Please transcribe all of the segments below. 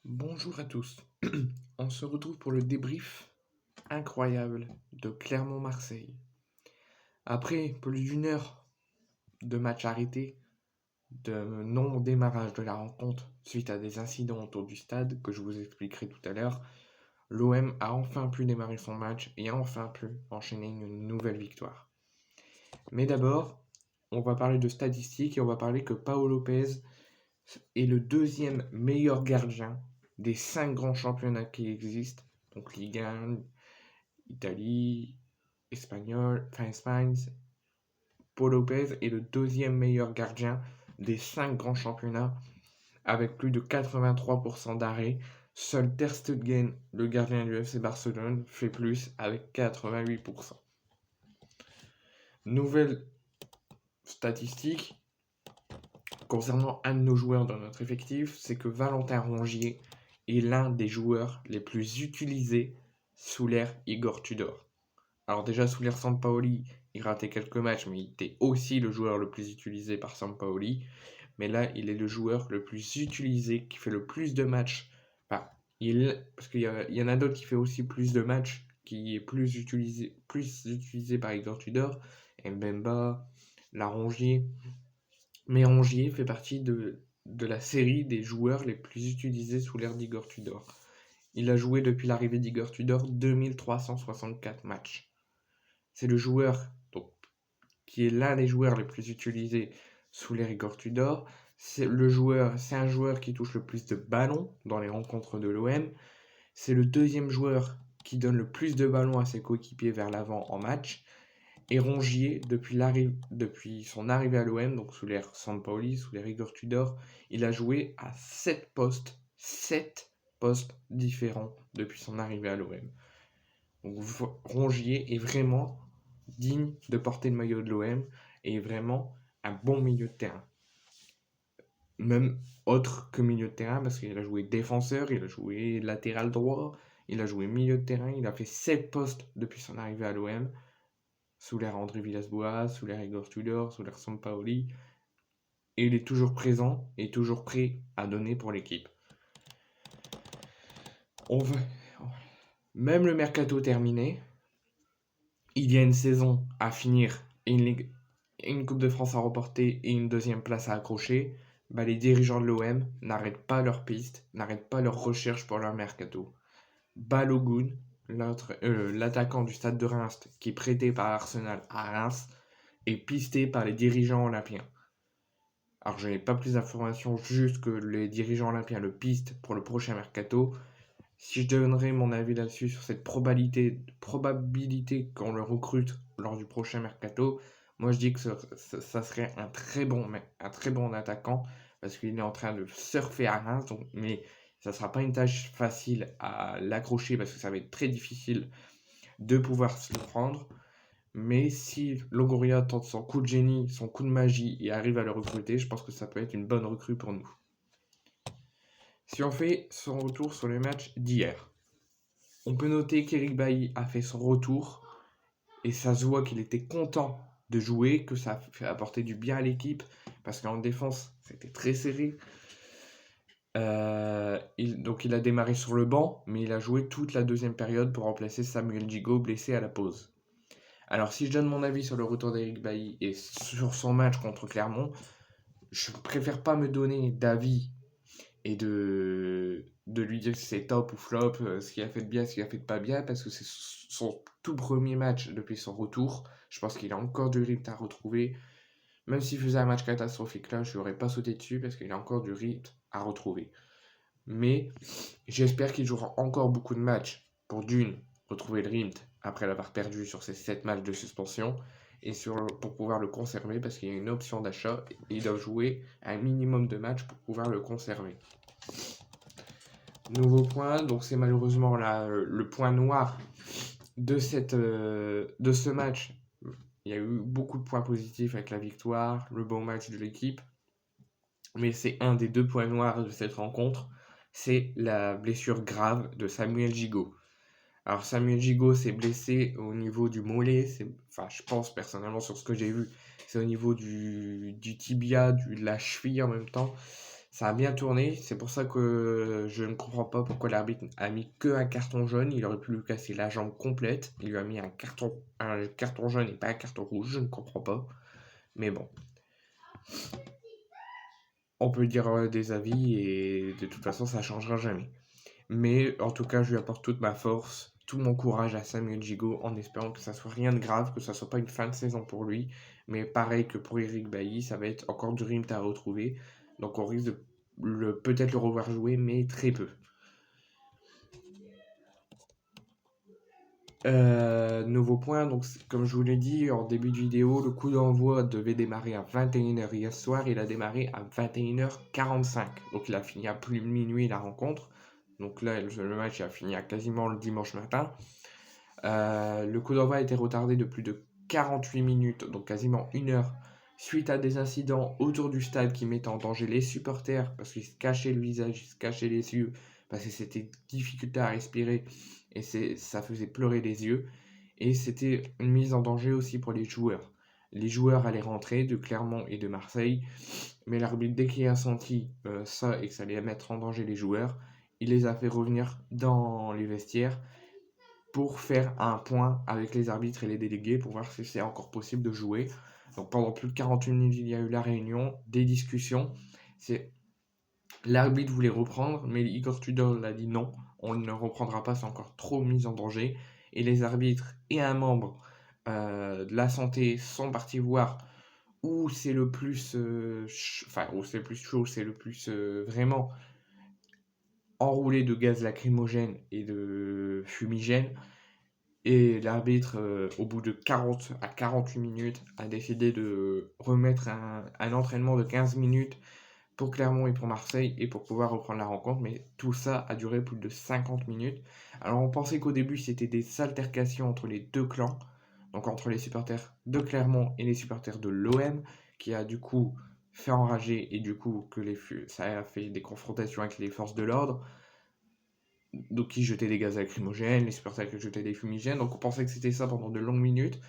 Bonjour à tous. On se retrouve pour le débrief incroyable de Clermont-Marseille. Après plus d'une heure de match arrêté, de non-démarrage de la rencontre suite à des incidents autour du stade que je vous expliquerai tout à l'heure, l'OM a enfin pu démarrer son match et a enfin pu enchaîner une nouvelle victoire. Mais d'abord, on va parler de statistiques et on va parler que Paolo Lopez est le deuxième meilleur gardien des 5 grands championnats qui existent, donc Ligue 1, Italie, Espagne. Paul Lopez est le deuxième meilleur gardien des 5 grands championnats avec plus de 83% d'arrêt. Seul Ter Stegen, le gardien du FC Barcelone, fait plus avec 88%. Nouvelle statistique concernant un de nos joueurs dans notre effectif, c'est que Valentin Rongier est l'un des joueurs les plus utilisés sous l'ère Igor Tudor. Alors déjà sous l'ère Sampaoli, il ratait quelques matchs, mais il était aussi le joueur le plus utilisé par Sampaoli. Mais là, il est le joueur le plus utilisé, qui fait le plus de matchs. Enfin, parce qu'il y en a d'autres qui fait aussi plus de matchs, qui est plus utilisé par Igor Tudor, Mbemba, Rongier. Mais Rongier fait partie de la série des joueurs les plus utilisés sous l'ère d'Igor Tudor. Il a joué depuis l'arrivée d'Igor Tudor 2364 matchs. C'est le joueur donc, qui est l'un des joueurs les plus utilisés sous l'ère Igor Tudor. C'est un joueur qui touche le plus de ballons dans les rencontres de l'OM. C'est le deuxième joueur qui donne le plus de ballons à ses coéquipiers vers l'avant en match. Et Rongier, depuis son arrivée à l'OM, donc sous l'ère Sampaoli, sous l'ère Igor Tudor, il a joué à 7 postes différents depuis son arrivée à l'OM. Donc Rongier est vraiment digne de porter le maillot de l'OM et est vraiment un bon milieu de terrain. Même autre que milieu de terrain, parce qu'il a joué défenseur, il a joué latéral droit, il a joué milieu de terrain, il a fait 7 postes depuis son arrivée à l'OM, sous l'ère André Villas-Boas, sous l'ère Igor Tudor, sous l'ère Sampaoli, et il est toujours présent et toujours prêt à donner pour l'équipe. Même le mercato terminé, il y a une saison à finir et une Coupe de France à remporter et une deuxième place à accrocher, les dirigeants de l'OM n'arrêtent pas leur piste, n'arrêtent pas leur recherche pour leur mercato. Balogun, l'attaquant du Stade de Reims qui est prêté par Arsenal à Reims, est pisté par les dirigeants olympiens. Alors je n'ai pas plus d'informations, juste que les dirigeants olympiens le pistent pour le prochain mercato. Si je donnerais mon avis là-dessus, sur cette probabilité qu'on le recrute lors du prochain mercato, moi je dis que ça serait un très bon attaquant, parce qu'il est en train de surfer à Reims, mais ça ne sera pas une tâche facile à l'accrocher, parce que ça va être très difficile de pouvoir se le prendre. Mais si Longoria tente son coup de génie, son coup de magie et arrive à le recruter, je pense que ça peut être une bonne recrue pour nous. Si on fait son retour sur le match d'hier, on peut noter qu'Eric Bailly a fait son retour et ça se voit qu'il était content de jouer, que ça a fait apporter du bien à l'équipe parce qu'en défense c'était très serré. Donc il a démarré sur le banc, mais il a joué toute la deuxième période pour remplacer Samuel Gigot blessé à la pause. Alors si je donne mon avis sur le retour d'Eric Bailly et sur son match contre Clermont, je préfère pas me donner d'avis et de lui dire si c'est top ou flop, ce qu'il a fait de bien, ce qu'il a fait de pas bien, parce que c'est son tout premier match depuis son retour. Je pense qu'il a encore du rythme à retrouver. Même s'il faisait un match catastrophique là, je n'aurais pas sauté dessus parce qu'il a encore du rythme à retrouver. Mais j'espère qu'il jouera encore beaucoup de matchs pour d'une, retrouver le rythme après l'avoir perdu sur ces 7 matchs de suspension et pour pouvoir le conserver parce qu'il y a une option d'achat et il doit jouer un minimum de matchs pour pouvoir le conserver. Nouveau point, donc c'est malheureusement le point noir de ce match. Il y a eu beaucoup de points positifs avec la victoire, le bon match de l'équipe, mais c'est un des 2 points noirs de cette rencontre, c'est la blessure grave de Samuel Gigot. Alors Samuel Gigot s'est blessé au niveau du mollet, je pense personnellement sur ce que j'ai vu, c'est au niveau du tibia, de la cheville en même temps. Ça a bien tourné, c'est pour ça que je ne comprends pas pourquoi l'arbitre a mis que un carton jaune. Il aurait pu lui casser la jambe complète. Il lui a mis un carton jaune et pas un carton rouge, je ne comprends pas. Mais bon, on peut dire des avis et de toute façon ça changera jamais. Mais en tout cas, je lui apporte toute ma force, tout mon courage à Samuel Gigot en espérant que ça soit rien de grave, que ça soit pas une fin de saison pour lui. Mais pareil que pour Eric Bailly, ça va être encore du rythme à retrouver. Donc on risque de peut-être le revoir jouer, mais très peu. Nouveau point, donc comme je vous l'ai dit en début de vidéo, le coup d'envoi devait démarrer à 21h hier soir, il a démarré à 21h45. Donc il a fini à plus de minuit la rencontre. Donc là, le match a fini à quasiment le dimanche matin. Le coup d'envoi a été retardé de plus de 48 minutes, donc quasiment une heure, suite à des incidents autour du stade qui mettaient en danger les supporters parce qu'ils se cachaient le visage, ils se cachaient les yeux, parce que c'était difficile à respirer et ça faisait pleurer les yeux. Et c'était une mise en danger aussi pour les joueurs. Les joueurs allaient rentrer de Clermont et de Marseille, mais l'arbitre, dès qu'il a senti ça et que ça allait mettre en danger les joueurs, il les a fait revenir dans les vestiaires pour faire un point avec les arbitres et les délégués pour voir si c'est encore possible de jouer. Donc pendant plus de 48 minutes, il y a eu la réunion, des discussions. L'arbitre voulait reprendre, mais Igor Tudor a dit non, on ne reprendra pas, c'est encore trop mis en danger. Et les arbitres et un membre de la santé sont partis voir où c'est le plus, où c'est le plus chaud, c'est le plus vraiment enroulé de gaz lacrymogène et de fumigène. Et l'arbitre, au bout de 40 à 48 minutes, a décidé de remettre un entraînement de 15 minutes pour Clermont et pour Marseille et pour pouvoir reprendre la rencontre. Mais tout ça a duré plus de 50 minutes. Alors on pensait qu'au début c'était des altercations entre les deux clans, donc entre les supporters de Clermont et les supporters de l'OM, qui a du coup fait enrager et du coup que ça a fait des confrontations avec les forces de l'ordre. Donc qui jetaient des gaz lacrymogènes, les supporters qui jetaient des fumigènes. Donc on pensait que c'était ça pendant de longues minutes.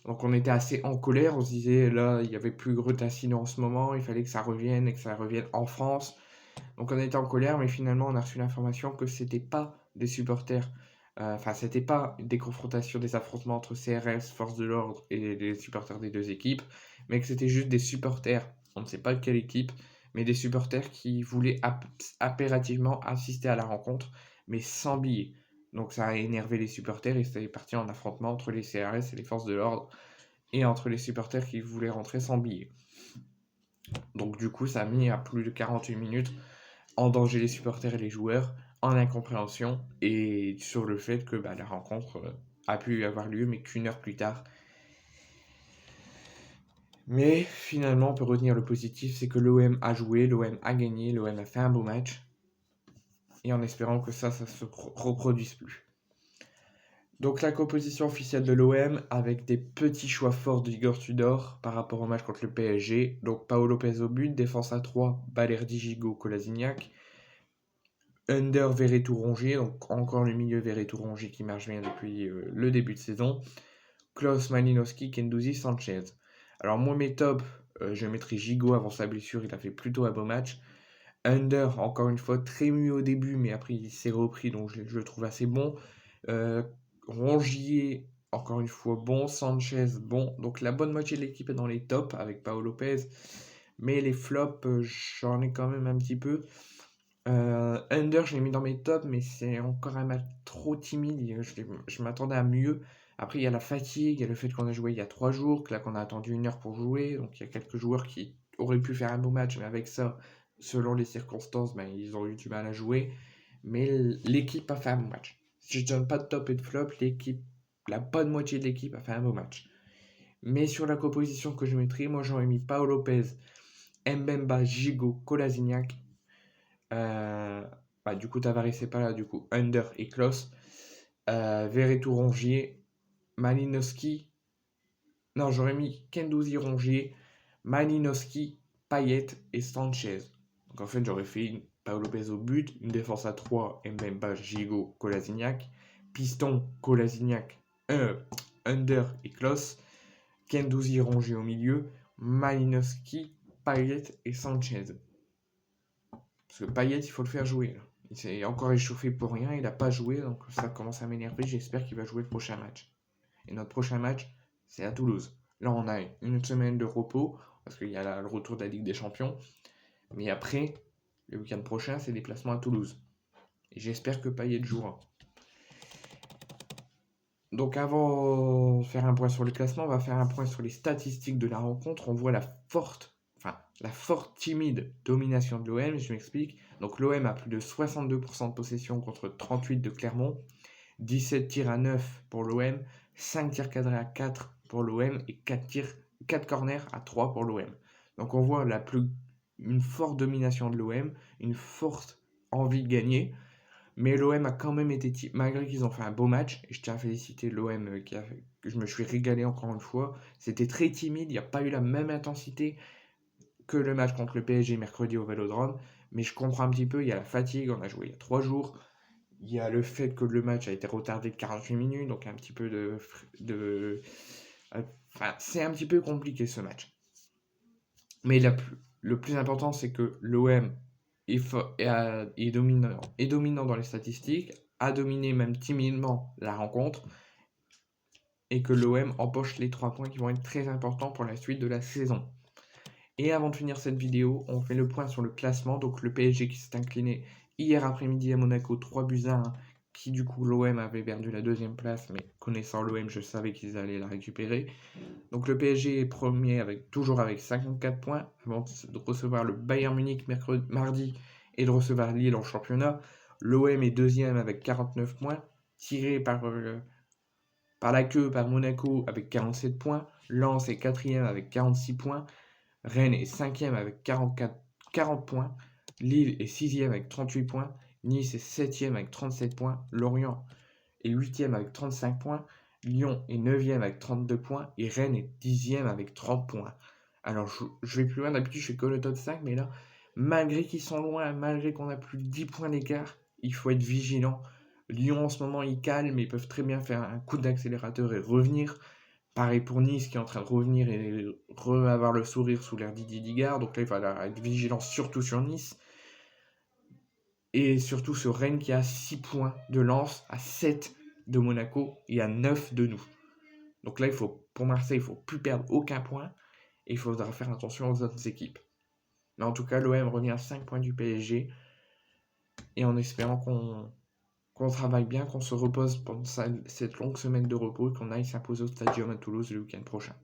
Donc on était assez en colère, on se disait là il y avait plus Gretassino en ce moment, il fallait que ça revienne et que ça revienne en France. Donc on était en colère, mais finalement on a reçu l'information que c'était pas des supporters, c'était pas des confrontations, des affrontements entre CRS, force de l'ordre et les supporters des deux équipes, mais que c'était juste des supporters, on ne sait pas quelle équipe, mais des supporters qui voulaient impérativement assister à la rencontre, mais sans billets. Donc ça a énervé les supporters et c'était parti en affrontement entre les CRS et les forces de l'ordre et entre les supporters qui voulaient rentrer sans billets. Donc du coup ça a mis à plus de 48 minutes en danger les supporters et les joueurs, en incompréhension et sur le fait que la rencontre a pu avoir lieu mais qu'une heure plus tard. Mais finalement on peut retenir le positif, c'est que l'OM a joué, l'OM a gagné, l'OM a fait un beau match et en espérant que ça se reproduise plus. Donc la composition officielle de l'OM avec des petits choix forts d'Igor Tudor par rapport au match contre le PSG. Donc Paolo Lopez au but, défense à 3, Balerdi, Gigot, Kolasinac. Under Verretou Rongier, donc encore le milieu Verretou Rongier qui marche bien depuis le début de saison. Klaus Malinowski, Kendouzi, Sanchez. Alors moi mes tops, je mettrai Gigot avant sa blessure, il a fait plutôt un beau match. Under, encore une fois, très mieux au début, mais après il s'est repris, donc je le trouve assez bon. Rongier, encore une fois, bon. Sanchez, bon. Donc la bonne moitié de l'équipe est dans les tops avec Paolo Lopez. Mais les flops, j'en ai quand même un petit peu. Under, je l'ai mis dans mes tops, mais c'est encore un match trop timide. Je m'attendais à mieux. Après, il y a la fatigue, il y a le fait qu'on a joué il y a 3 jours, que là qu'on a attendu une heure pour jouer. Donc il y a quelques joueurs qui auraient pu faire un beau match, mais avec ça, selon les circonstances, ils ont eu du mal à jouer. Mais l'équipe a fait un bon match. Si je donne pas de top et de flop, la bonne moitié de l'équipe a fait un beau match. Mais sur la composition que je mettrais, moi j'aurais mis Paolo Lopez, Mbemba, Gigot, Kolasinac. Du coup, Tavares c'est pas là, du coup, Under et Klaus. Verretou Rongier, Malinowski. Non, j'aurais mis Kendouzi Rongier, Malinowski, Payet et Sanchez. Donc en fait, j'aurais fait Paolo Lopez au but, une défense à 3, Mbemba, Gigot, Kolasinac. Piston, Kolasinac, Under et Klaus. Kendouzi Rongier au milieu, Malinowski, Payet et Sanchez. Parce que Payet, il faut le faire jouer, là. Il s'est encore échauffé pour rien, il n'a pas joué, donc ça commence à m'énerver. J'espère qu'il va jouer le prochain match. Et notre prochain match, c'est à Toulouse. Là, on a une semaine de repos, parce qu'il y a le retour de la Ligue des Champions. Mais après, le week-end prochain, c'est déplacement à Toulouse. Et j'espère que Payet jouera. Donc avant de faire un point sur le classement, on va faire un point sur les statistiques de la rencontre. On voit la forte timide domination de l'OM, je m'explique. Donc l'OM a plus de 62% de possession contre 38 de Clermont, 17 tirs à 9 pour l'OM, 5 tirs cadrés à 4 pour l'OM et 4 corners à 3 pour l'OM. Donc on voit une forte domination de l'OM, une forte envie de gagner. Mais l'OM a quand même été, malgré qu'ils ont fait un beau match, et je tiens à féliciter l'OM que je me suis régalé encore une fois. C'était très timide, il n'y a pas eu la même intensité que le match contre le PSG mercredi au Vélodrome. Mais je comprends un petit peu, il y a la fatigue, on a joué il y a 3 jours. Il y a le fait que le match a été retardé de 48 minutes, donc un petit peu Enfin, c'est un petit peu compliqué ce match. Mais le plus important, c'est que l'OM est dominant dans les statistiques, a dominé même timidement la rencontre, et que l'OM empoche les 3 points qui vont être très importants pour la suite de la saison. Et avant de finir cette vidéo, on fait le point sur le classement. Donc le PSG qui s'est incliné hier après-midi à Monaco 3-1, qui du coup l'OM avait perdu la deuxième place, mais connaissant l'OM, je savais qu'ils allaient la récupérer. Donc le PSG est premier toujours avec 54 points, avant de recevoir le Bayern Munich mardi et de recevoir Lille en championnat. L'OM est deuxième avec 49 points, tiré par la queue par Monaco avec 47 points. Lens est quatrième avec 46 points. Rennes est 5e avec 40 points. Lille est 6e avec 38 points. Nice est 7e avec 37 points. Lorient est 8e avec 35 points. Lyon est 9e avec 32 points. Et Rennes est 10e avec 30 points. Alors je vais plus loin, d'habitude je fais que le top 5, mais là, malgré qu'ils sont loin, malgré qu'on a plus de 10 points d'écart, il faut être vigilant. Lyon en ce moment ils calment, mais ils peuvent très bien faire un coup d'accélérateur et revenir. Pareil pour Nice qui est en train de revenir et avoir le sourire sous l'air Didier Digard. Donc là, il va être vigilant surtout sur Nice. Et surtout sur Rennes qui a 6 points de Lens, à 7 de Monaco et à 9 de nous. Donc là, pour Marseille, il ne faut plus perdre aucun point. Et il faudra faire attention aux autres équipes. Mais en tout cas, l'OM revient à 5 points du PSG. Et en espérant qu'on travaille bien, qu'on se repose pendant cette longue semaine de repos et qu'on aille s'imposer au Stadium à Toulouse le week-end prochain.